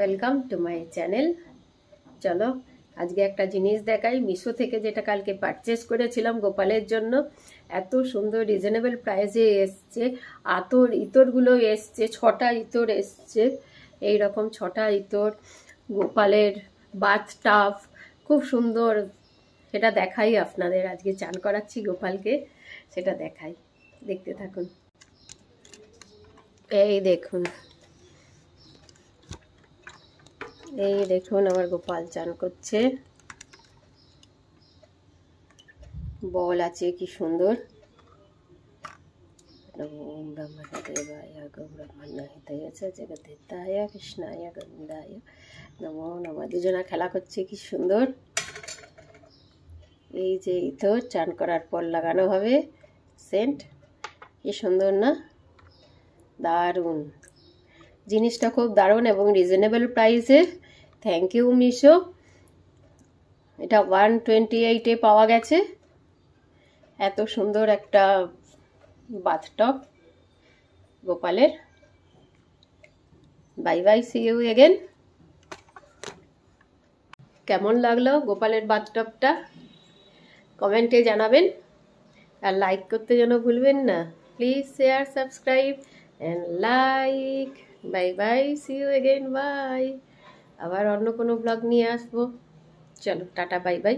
Welcome to my channel. চলো আজকে একটা জিনিস দেখাই, মিশো থেকে যেটা কালকে পারচেস করেছিলাম গোপালের জন্য। এত সুন্দর রিজনেবল প্রাইসে এসছে। ইতরগুলো এসছে, 6টা ইতর এসছে। এইরকম 6টা ইতর, গোপালের বাথ টাব, খুব সুন্দর। সেটা দেখাই আপনাদের, আজকে চান করাচ্ছি গোপালকে, সেটা দেখাই, দেখতে থাকুন। এই দেখুন, এই দেখুন আমার গোপাল চান করছে। বল আছে কি সুন্দর। ওম ব্রহ্মদেবায় গো ব্রহ্মণ্যহিতায় জগদ্ধিতায় কৃষ্ণায় গোবিন্দায় নমো নমঃ। দুজনা খেলা করছে কি সুন্দর। এই যে ইতর চান করার পর লাগানো হবে, সেন্ট, কি সুন্দর না? দারুণ জিনিসটা, খুব দারুণ এবং রিজনেবল প্রাইসে। Thank you Meesho. এটা 128-এ পাওয়া গেছে। এত সুন্দর একটা বাথটব গোপালের। Bye bye, see you again. কেমন লাগলো গোপালের বাথটবটা কমেন্টে জানাবেন, আর লাইক করতে যেন ভুলবেন না। Please share, subscribe and like. Bye bye, see you again, bye. আবার অন্য কোনো ব্লগ নিয়ে আসবো। চলো টাটা, বাই বাই।